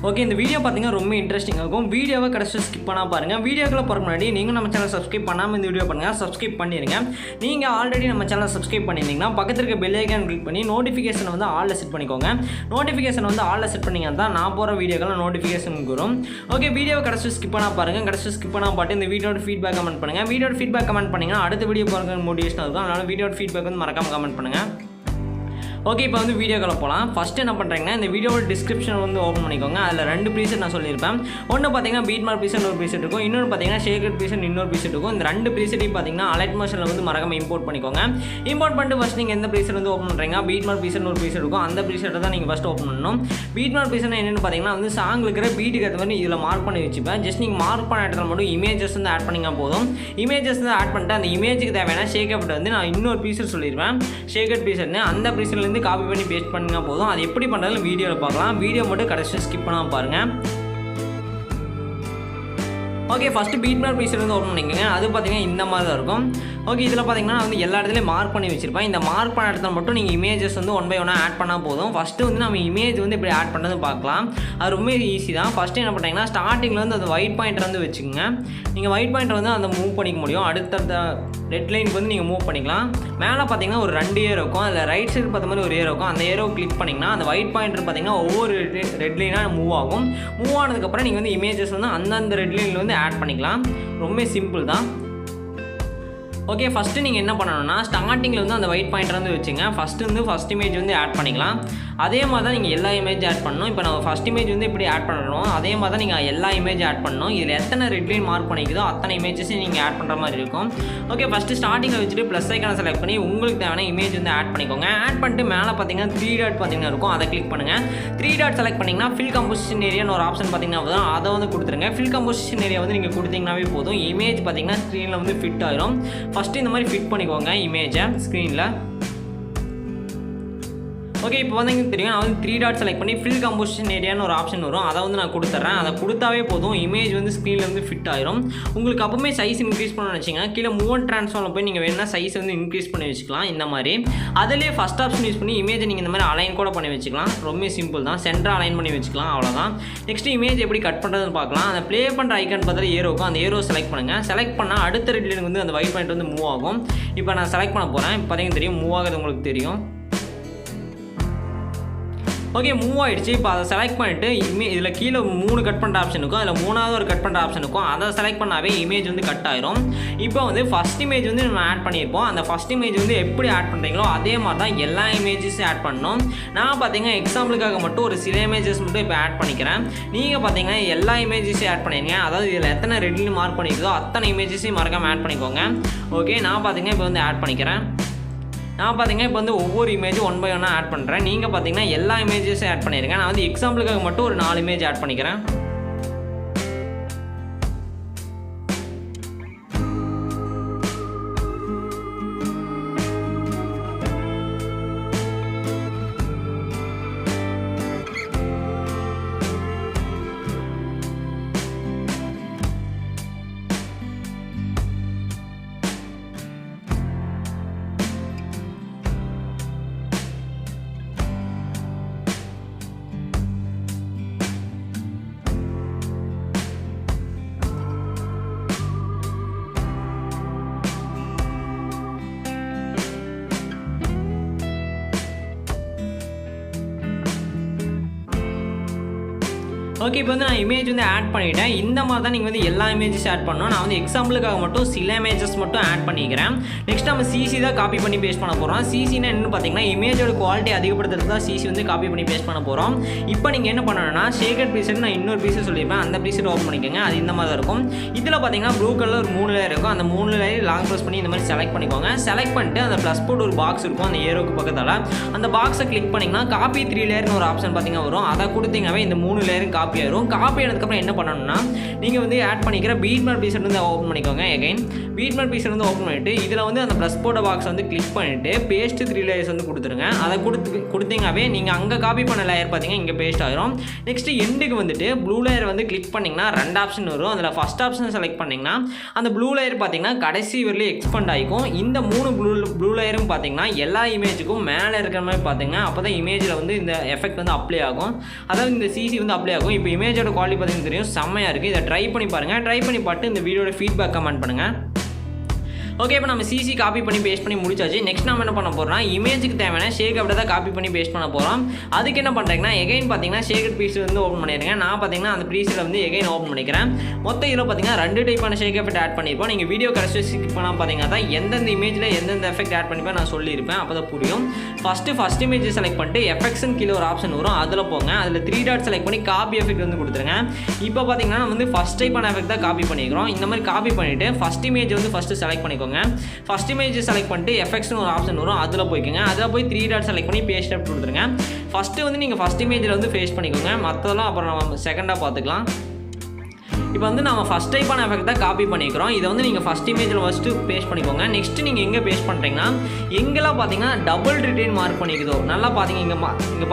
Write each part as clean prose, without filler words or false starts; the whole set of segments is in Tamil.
ஓகே, இந்த வீடியோ பார்த்தீங்கன்னா ரொம்ப இன்ட்ரெஸ்டிங்காக இருக்கும். வீடியோவை கடைசி ஸ்கிப் பண்ணால் பாருங்கள். வீடியோக்குள்ள போகிற முன்னாடி நீங்கள் நம்ம சேனல் சப்ஸ்கிரைப் பண்ணாமல் இந்த வீடியோ பண்ணுங்கள், சப்ஸ்கிரைப் பண்ணிடுங்க. நீங்கள் ஆல்ரெடி நம்ம சேனல் சப்ஸ்கிரைப் பண்ணியிருந்தீங்கன்னா பக்கத்தில் இருக்க பெல் ஐக்கான் கிளிக் பண்ணி நோட்டிஃபிகேஷன் வந்து ஆலில் செட் பண்ணிக்கோங்க. நோட்டிஃபிகேஷன் வந்து ஆலில் செட் பண்ணிங்கன்னா தான் நான் போகிற வீடியோக்கெல்லாம் நோட்டிஃபிகேஷன் வரும். ஓகே, வீடியோவை கடைசி ஸ்கிப் பண்ணால் பாருங்கள். கடைசி ஸ்கிப் பண்ணால் பாட்டு இந்த வீடியோட ஃபீட்பேக் கமெண்ட் பண்ணுங்கள். வீடியோட ஃபீட்பேக் கமெண்ட் பண்ணிங்கன்னா அடுத்த வீடியோ போகிற மோட்டிவேஷனாக இருக்கும். அதனால் வீடியோட ஃபீட்பேக் வந்து மறக்காமல் கமெண்ட் பண்ணுங்கள். ஓகே, இப்போ வந்து வீடியோக்குள்ள போகலாம். ஃபஸ்ட்டு என்ன பண்ணுறீங்கன்னா இந்த வீடியோட டிஸ்கிரிப்ஷன் வந்து ஓப்பன் பண்ணிக்கோங்க. அதில் 2 ப்ரீசெட் நான் சொல்லியிருப்பேன். ஒன்று பார்த்தீங்கன்னா பீட் மார்க் ப்ரீசெட் ஒரு ப்ரீசெட் இருக்கும், இன்னொன்று பார்த்தீங்கன்னா ஷேக்கட் ப்ரீசெட் இன்னொரு ப்ரீசெட் இருக்கும். இந்த 2 ப்ரீசெட்டையும் பார்த்தீங்கன்னா அலைட் மோஷனில் வந்து மறக்காம இம்போர்ட் பண்ணிக்கோங்க. இம்போர்ட் பண்ணிட்டு ஃபஸ்ட் நீங்கள் எந்த ப்ரீசெட் வந்து ஓப்பன் பண்ணுறீங்க, பீட் மார்க் ப்ரீசெட் ஒரு ப்ரீசெட் இருக்கும், அந்த ப்ரீசெட்டை தான் நீங்கள் ஃபஸ்ட் ஓப்பன் பண்ணணும். பீட் மார்க் ப்ரீசெட் என்னென்னு பார்த்தீங்கன்னா வந்து சாங் இருக்கிற பீட்டுக்கு ஏற்ற மாதிரி இதில் மார்க் பண்ணி வச்சுப்பேன். ஜஸ்ட் நீங்கள் மார்க் பண்ண இடத்துல மட்டும் இமேஜஸ் வந்து ஆட் பண்ணிங்க போதும். இமேஜஸ் வந்து ஆட் பண்ணிட்டு அந்த இமேஜுக்கு தேவையான ஷேக்கப் வந்து நான் இன்னொரு ப்ரீசெட் சொல்லிடுவேன், ஷேக்கட் ப்ரீசெட்னு. அந்த ப்ரீசெட்லேருந்து காப்பி பண்ணி பேஸ்ட் பண்ணுங்க போதும். அது எப்படி பண்ணுறது வீடியோவில் பார்க்கலாம். வீடியோ மட்டும் கடைசி ஸ்கிப் பண்ணாமல் பாருங்கள். Okay, first beat mark preset வந்து ஓப்பன் பண்ணிக்கோங்க. அது பார்த்தீங்கன்னா இந்த மாதிரி தான் இருக்கும். ஓகே, இதில் பார்த்தீங்கன்னா வந்து எல்லா இடத்துலையும் மார்க் பண்ணி வச்சிருப்பேன். இந்த மார்க் பண்ண இடத்துல மட்டும் நீங்கள் இமேஜஸ் வந்து 1 by 1 ஆட் பண்ணால் போதும். ஃபஸ்ட்டு வந்து நம்ம இமேஜ் வந்து இப்படி ஆட் பண்ணுறது பார்க்கலாம். அது ரொம்ப ஈஸி தான். ஃபஸ்ட்டு என்ன பண்ணுறீங்கன்னா ஸ்டார்டிங்கில் வந்து அந்த ஒயிட் பாயிண்டர் வந்து வச்சுக்கோங்க. நீங்கள் ஒயிட் பாயிண்டர் வந்து அந்த மூவ் பண்ணிக்க முடியும். அடுத்தடுத்த ரெட் லைனுக்கு வந்து நீங்கள் மூவ் பண்ணிக்கலாம். மேலே பார்த்தீங்கன்னா ஒரு 2 ஏரோ இருக்கும். அதில் ரைட் சைடு பார்த்த மாதிரி ஒரு ஏரோ இருக்கும். அந்த ஏரோ கிளிக் பண்ணிங்கன்னா அந்த ஒயிட் பாயிண்டர் பார்த்தீங்கன்னா ஒவ்வொரு ரெட் லைனாக மூவ் ஆகும். மூவ் ஆனதுக்கப்புறம் நீங்கள் வந்து இமேஜஸ் வந்து அந்தந்த ரெட் லைனில் வந்து ஆட் பண்ணிக்கலாம். ரொம்ப சிம்பிள் தான். ஓகே, ஃபஸ்ட்டு நீங்கள் என்ன பண்ணணும்னா ஸ்டார்டிங்கில் வந்து அந்த ஒயிட் பாயிண்டர் வந்து வச்சுங்க. ஃபஸ்ட் இமேஜ் வந்து ஆட் பண்ணிக்கலாம். அதே மாதிரி தான் நீங்கள் எல்லா இமேஜ் ஆட் பண்ணணும். இப்போ நம்ம ஃபஸ்ட் இமேஜ் வந்து இப்படி ஆட் பண்ணணும். அதே மாதிரி தான் நீங்கள் எல்லா இமேஜ் ஆட் பண்ணணும். இதில் எத்தனை ரெட் லைன் மார்க் பண்ணிக்குதோ அத்தனை இமேஜஸையும் நீங்கள் ஆட் பண்ணுற மாதிரி இருக்கும். ஓகே, ஃபஸ்ட்டு ஸ்டார்டிங்கில் வச்சுட்டு ப்ளஸ் ஐக்கானை செலக்ட் பண்ணி உங்களுக்கு தேவையான இமேஜ் வந்து ஆட் பண்ணிக்கோங்க. ஆட் பண்ணிட்டு மேலே பார்த்தீங்கன்னா 3 டாட் பார்த்தீங்கன்னா இருக்கும், அதை கிளிக் பண்ணுங்கள். 3 டாட் செலக்ட் பண்ணிங்கன்னா ஃபில் கம்போசிஷன் ஏரியான்னு ஒரு ஆப்ஷன் பார்த்தீங்கன்னா போதும். அதை வந்து கொடுத்துருங்க. ஃபில் கம்போசிஷன் ஏரியா வந்து நீங்கள் கொடுத்தீங்கன்னாவே போதும். இமேஜ் பார்த்தீங்கன்னா ஸ்க்ரீனில் வந்து ஃபிட் ஆகிடும். ஃபஸ்ட்டு இந்த மாதிரி ஃபிட் பண்ணிக்கோங்க இமேஜை ஸ்க்ரீனில். ஓகே, இப்போ வந்து எனக்கு தெரியும். நான் வந்து 3 டாட் செலக்ட் பண்ணி ஃபில் கம்போசிஷன் ஏரியான்னு ஒரு ஆப்ஷன் வரும், அதை வந்து நான் கொடுத்துட்றேன். அதை கொடுத்தாவே போதும், இமேஜ் வந்து ஸ்க்ரீனில் வந்து ஃபிட் ஆயிரும். உங்களுக்கு அப்போவுமே சைஸ் இன்க்ரீஸ் பண்ணணும்னு வச்சிங்கன்னா கீழே மூவ் ட்ரான்ஸ்ஃபார்மில் போய் நீங்கள் வேணும்னா சைஸ் வந்து இன்க்ரீஸ் பண்ணி வச்சுக்கலாம். இந்த மாதிரி அதிலே ஃபஸ்ட் ஆப்ஷன் யூஸ் பண்ணி இமேஜை நீங்கள் இந்த மாதிரி அலைன் கூட பண்ணி வச்சுக்கலாம். ரொம்ப சிம்பிள் தான். சென்டராக அலைன் பண்ணி வச்சுக்கலாம், அவ்வளோதான். நெக்ஸ்ட் இமேஜ் எப்படி கட் பண்ணுறதுன்னு பார்க்கலாம். அந்த ப்ளே பண்ணுற ஐக்கான் பார்த்தாலும் ஏரோ இருக்கும், அந்த ஏரோ செலக்ட் பண்ணுங்கள். செலக்ட் பண்ணால் அடுத்த ரெட் லைனுக்கு வந்து அந்த ஒயிட் பாயிண்ட் வந்து மூவ் ஆகும். இப்போ நான் செலக்ட் பண்ண போகிறேன். இப்போ பார்த்தீங்கன்னா தெரியும், மூவ் ஆகுது உங்களுக்கு தெரியும். ஓகே, மூவ் ஆகிடுச்சு. இப்போ அதை செலக்ட் பண்ணிவிட்டு இதில் கீழே 3 கட் பண்ணுற ஆப்ஷன் இருக்கும், அதில் 3வது ஒரு கட் பண்ணுற ஆப்ஷன் இருக்கும். அதை செலக்ட் பண்ணாவே இமேஜ் வந்து கட் ஆயிரும். இப்போ வந்து ஃபஸ்ட் இமேஜ் வந்து நம்ம ஆட் பண்ணியிருப்போம். அந்த ஃபஸ்ட் இமேஜ் வந்து எப்படி ஆட் பண்ணுறீங்களோ அதே மாதிரி தான் எல்லா இமேஜஸும் ஆட் பண்ணணும். நான் பார்த்தீங்கன்னா எக்ஸாம்பிளுக்காக மட்டும் ஒரு சில இமேஜஸ் மட்டும் இப்போ ஆட் பண்ணிக்கிறேன். நீங்கள் பார்த்தீங்கன்னா எல்லா இமேஜஸையும் ஆட் பண்ணிடுங்க. அதாவது இதில் எத்தனை ரெட்லி மார்க் பண்ணியிருக்கோ அத்தனை இமேஜஸையும் மறக்காமல் ஆட் பண்ணிக்கோங்க. ஓகே, நான் பார்த்தீங்கன்னா இப்போ வந்து ஆட் பண்ணிக்கிறேன். நான் பார்த்தீங்கன்னா இப்போ வந்து ஒவ்வொரு இமேஜ் 1 by 1 ஆட் பண்ணுறேன். நீங்கள் பார்த்தீங்கன்னா எல்லா இமேஜஸும் ஆட் பண்ணிடுங்க. நான் வந்து எக்ஸாம்பிளுக்காக மட்டும் ஒரு 4 இமேஜ் ஆட் பண்ணிக்கிறேன். ஓகே, இப்போ வந்து நான் இமேஜ் வந்து ஆட் பண்ணிவிட்டேன். இந்த மாதிரி தான் நீங்கள் வந்து எல்லா இமேஜஸ் ஆட் பண்ணணும். நான் வந்து எக்ஸாம்பிளுக்காக மட்டும் சில இமேஜஸ் மட்டும் ஆட் பண்ணிக்கிறேன். நெக்ஸ்ட் நம்ம சிசி தான் காப்பி பண்ணி பேஸ்ட் பண்ண போகிறோம். சிசினா என்னென்னு பார்த்தீங்கன்னா இமேஜோட குவாலிட்டி அதிகப்படுத்துறது தான் சிசி வந்து காப்பி பண்ணி பேஸ்ட் பண்ண போகிறோம். இப்போ நீங்கள் என்ன பண்ணணும்னா ஷேக்கட் ப்ரீசெட் நான் இன்னொரு ப்ரீசெட் சொல்லியிருப்பேன், அந்த ப்ரீசெட் ஓப்பன் பண்ணிக்கோங்க. அது இந்த மாதிரி தான் இருக்கும். இதில் பார்த்தீங்கன்னா ப்ளூ கலர் ஒரு 3 லேயர் இருக்கும். அந்த 3 லேயர் லாங் ப்ரெஸ் பண்ணி இந்த மாதிரி செலக்ட் பண்ணிக்கோங்க. செலக்ட் பண்ணிட்டு அந்த ப்ளஸ் போட்டு ஒரு பாக்ஸ் இருக்கும் அந்த ஏரோக்கு பக்கத்தில். அந்த பாக்ஸை கிளிக் பண்ணிங்கன்னா காப்பி 3 லேயர்னு ஒரு ஆப்ஷன் பார்த்தீங்கன்னா வரும். அதை கொடுத்தீங்கன்னாவே இந்த 3 லேயரும் காப்பி ஆயிரும். காப்பி ஆனதுக்கப்புறம் என்ன பண்ணணும்னா நீங்கள் வந்து ஆட் பண்ணிக்கிற பீட் மார்க் ப்ரீசெட் வந்து ஓப்பன் பண்ணிக்கோங்க. எகைன் பீட் மார்க் ப்ரீசெட் வந்து ஓப்பன் பண்ணிவிட்டு இதில் வந்து அந்த ப்ளஸ் போட்ட பாக்ஸ் வந்து கிளிக் பண்ணிவிட்டு பேஸ்ட் 3 லேயர்ஸ் வந்து கொடுத்துருங்க. அதை கொடுத்தீங்கன்னாவே நீங்கள் அங்கே காப்பி பண்ண லேயர் பார்த்தீங்கன்னா இங்கே பேஸ்ட் ஆகிரும். நெக்ஸ்ட்டு எண்டுக்கு வந்துட்டு ப்ளூ லேயர் வந்து கிளிக் பண்ணிங்கன்னா 2 ஆப்ஷன் வரும். அதில் ஃபஸ்ட் ஆப்ஷன் செலக்ட் பண்ணிங்கன்னா அந்த ப்ளூ லேயர் பார்த்தீங்கன்னா கடைசி வரலையும் எக்ஸ்பெண்ட் ஆகிக்கும். இந்த 3 ப்ளூ லேயரும் பார்த்தீங்கன்னா எல்லா இமேஜுக்கும் மேலே இருக்கிற மாதிரி பார்த்தீங்கன்னா அப்போ தான் இமேஜில் வந்து இந்த எஃபெக்ட் வந்து அப்ளை ஆகும். அதாவது இந்த சிசி வந்து அப்ளை ஆகும். இப்போ இமேஜோட குவாலிட்டி பார்த்தீங்கன்னா தெரியும் செம்மையாக இருக்குது. இதை ட்ரை பண்ணி பாருங்கள். ட்ரை பண்ணி பார்த்து இந்த வீடியோட ஃபீட்பேக் கமெண்ட் பண்ணுங்கள். ஓகே, இப்போ நம்ம சிசி காப்பி பண்ணி பேஸ்ட் பண்ணி முடிச்சாச்சு. நெக்ஸ்ட் நம்ம என்ன பண்ண போகிறோம்னா இமேஜுக்கு தேவையான ஷேக் அப்படியே தான் காப்பி பண்ணி பேஸ்ட் பண்ண போகிறோம். அதுக்கு என்ன பண்ணுறீங்கன்னா எகைன் பார்த்தீங்கன்னா ஷேக்கட் பீஸ் வந்து ஓப்பன் பண்ணிடுங்க. நான் பார்த்தீங்கன்னா அந்த ப்ரீஸில் வந்து எகைன் ஓப்பன் பண்ணிக்கிறேன். மொத்தம் இதில் பார்த்தீங்கன்னா 2 டைப்பான ஷேக் எஃபெக்ட் ஆட் பண்ணியிருப்போம். நீங்கள் வீடியோ கடைசி ஸ்கிப் பண்ணால் பார்த்தீங்கன்னா தான் எந்தெந்த இமேஜில் எந்தெந்த எஃபெக்ட் ஆட் பண்ணிப்பேன் நான் சொல்லியிருப்பேன். அப்போ தான் புரியும். ஃபஸ்ட் இமேஜ் செலக்ட் பண்ணிட்டு எஃபெக்ட்ஸ்னு கீழே ஒரு ஆப்ஷன் வரும், அதில் போங்க. அதில் 3 டாட் செலக்ட் பண்ணி காப்பி எஃபெக்ட் வந்து கொடுத்துருங்க. இப்போ பார்த்தீங்கன்னா நம்ம வந்து ஃபஸ்ட் டைப்பான எஃபெக்ட் தான் காப்பி பண்ணிக்கிறோம். இந்த மாதிரி காப்பி பண்ணிவிட்டு ஃபஸ்ட் இமேஜ் வந்து ஃபஸ்ட்டு செலக்ட் பண்ணிக்கோங்க. ஃபஸ்ட் இமேஜ் செலக்ட் பண்ணிட்டு எஃபெக்ட்ஸ்னு ஒரு ஆப்ஷன் வரும், அதில் போய்க்கோங்க. அதில் போய் 3 டாட் செலக்ட் பண்ணி பேஸ்ட் அப் கொடுத்துருங்க. ஃபஸ்ட்டு வந்து நீங்கள் ஃபஸ்ட் இமேஜில் வந்து பேஸ்ட் பண்ணிக்கோங்க. மற்றதெல்லாம் அப்புறம் நம்ம செகண்டாக பார்த்துக்கலாம். இப்போ வந்து நம்ம ஃபஸ்ட் டைப்பான எஃபெக்ட் தான் காப்பி பண்ணிக்கிறோம். இதை வந்து நீங்கள் ஃபஸ்ட் இமேஜில் ஃபஸ்ட்டு பேஸ்ட் பண்ணிக்கோங்க. நெக்ஸ்ட்டு நீங்கள் எங்கே பேஸ்ட் பண்ணுறீங்கன்னா எங்கெல்லாம் பார்த்தீங்கன்னா டபுள் ரிட்டைன் மார்க் பண்ணிக்குதோ நல்லா பார்த்தீங்க. இங்கே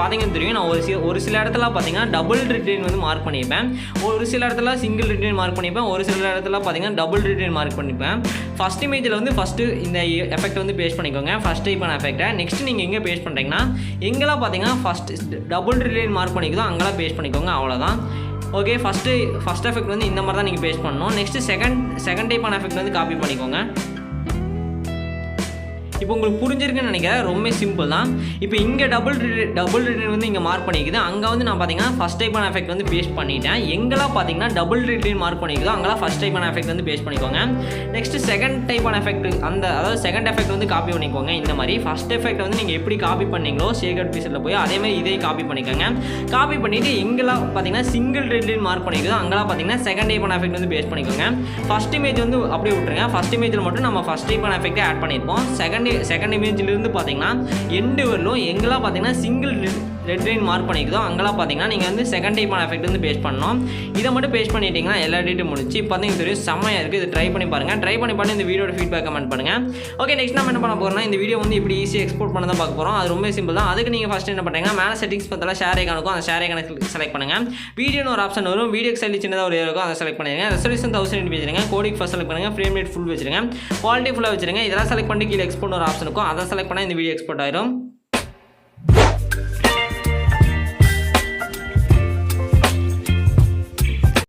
பார்த்தீங்கன்னு தெரியும். நான் ஒரு சில இடத்துல பார்த்தீங்கன்னா டபுள் ரிட்டைன் வந்து மார்க் பண்ணிப்பேன். ஒரு சில இடத்துல சிங்கிள் ரிட்டைன் மார்க் பண்ணிப்பேன். ஒரு சில இடத்துல பார்த்தீங்கன்னா டபுள் ரிட்டைன் மார்க் பண்ணிப்பேன். ஃபஸ்ட் இமேஜில் வந்து ஃபஸ்ட்டு இந்த எஃபெக்ட் வந்து பேஸ்ட் பண்ணிக்கோங்க, ஃபஸ்ட் டைப்பான எஃபெக்ட்டை. நெக்ஸ்ட்டு நீங்கள் எங்கே பேஸ்ட் பண்ணுறீங்கன்னா எங்கெல்லாம் பார்த்தீங்கன்னா டபுள் ரிட்டைன் மார்க் பண்ணிக்குதோ அங்கெல்லாம் பேஸ்ட் பண்ணிக்கோங்க. அவ்வளோதான். ஓகே, ஃபஸ்ட் எஃபெக்ட் வந்து இந்த மாதிரி தான் நீங்கள் பேஸ்ட் பண்ணணும். நெக்ஸ்ட்டு செகண்ட் டைப்பான எஃபெக்ட் வந்து காப்பி பண்ணிக்கோங்க. இப்போ உங்களுக்கு புரிஞ்சிருக்குன்னு நினைக்கிறேன். ரொம்ப சிம்பிள் தான். இப்போ இங்கே டபுள் ரிட்டைன் வந்து இங்கே மார்க் பண்ணிக்குது. அங்கே வந்து நான் பார்த்தீங்கன்னா ஃபஸ்ட் டைப்பான எஃபெக்ட் வந்து பேஸ்ட் பண்ணிட்டேன். எங்கெல்லாம் பார்த்தீங்கன்னா டபுள் ரிட்டைன் மார்க் பண்ணிக்குதோ அங்கெல்லாம் ஃபஸ்ட் டைப்பான எஃபெக்ட் வந்து பேஸ்ட் பண்ணிக்கோங்க. நெக்ஸ்ட்டு செகண்ட் டைப்பான எஃபெக்ட் அதாவது செகண்ட் எஃபெக்ட் வந்து காப்பி பண்ணிக்கோங்க. இந்த மாதிரி ஃபஸ்ட் எஃபெக்ட் வந்து நீங்கள் எப்படி காப்பி பண்ணீங்களோ ஷேக்கட் பீஸில் போய் அதேமாதிரி இதே காப்பி பண்ணிக்கோங்க. காப்பி பண்ணிவிட்டு எங்கெல்லாம் பார்த்தீங்கன்னா சிங்கிள் ரிட்டைன் மார்க் பண்ணிக்குதோ அங்கெல்லாம் பார்த்தீங்கன்னா செகண்ட் டைப்பான எஃபெக்ட் வந்து பேஸ்ட் பண்ணிக்கோங்க. ஃபஸ்ட் இமேஜ் வந்து அப்படியே விட்டுருங்க. ஃபஸ்ட் இமேஜில் மட்டும் நம்ம ஃபஸ்ட் டைப்பான எஃபெக்ட்டை ஆட் பண்ணியிருப்போம். செகண்ட் இமேஜிலிருந்து பார்த்தீங்கன்னா எண்டு வரலும் எங்கெல்லாம் பார்த்தீங்கன்னா சிங்கிள் ரெட் லைன் மார்க் பண்ணிக்குதோ அங்கெல்லாம் பார்த்தீங்கன்னா நீங்கள் வந்து செகண்ட் டைப்பான எஃபெக்ட் வந்து பேஸ்ட் பண்ணணும். இதை மட்டும் பேஸ்ட் பண்ணிட்டீங்கன்னா எல்லா டேட்டும் முடிச்சு பார்த்தீங்கன்னா தெரியும் செம்மையாக இருக்குது. இது ட்ரை பண்ணி பாருங்கள். ட்ரை பண்ணி பார்த்து இந்த வீடியோட ஃபீட்பேக் கமெண்ட் பண்ணுங்கள். ஓகே, நெக்ஸ்ட் நம்ம என்ன பண்ண போகிறோம்னா இந்த வீடியோ வந்து இப்படி ஈஸியாக எக்ஸ்போர்ட் பண்ண தான் பார்க்க போகிறோம். அது ரொம்ப சிம்பிள் தான். அதுக்கு நீங்கள் ஃபஸ்ட் என்ன பண்ணுறீங்க, மேலே செட்டிங்ஸ் பார்த்தா ஷேர் ஐக்கானுக்கும் அந்த ஷேர் ஐக்கானை செலக்ட் பண்ணுங்கள். வீடியோன்னு ஒரு ஆப்ஷன் வரும். வீடியோ சைடு சின்னதாக ஒரு இருக்கும், அதை செலக்ட் பண்ணிடுங்க. ரெசல்யூஷன் 1080 வச்சுருங்க. கோடிக் ஃபஸ்ட் செலக்ட் பண்ணுங்கள். ஃப்ரேம் ரேட் ஃபுல் வச்சுருங்க. குவாலிட்டி ஃபுல்லாக வச்சுருங்க. இதெல்லாம் செலக்ட் பண்ணி கீழே எக்ஸ்போர்ட் ஒரு ஆப்ஷன் இருக்கும், அதை செலக்ட் பண்ணால் இந்த வீடியோ எக்ஸ்போர்ட் ஆயிரும்.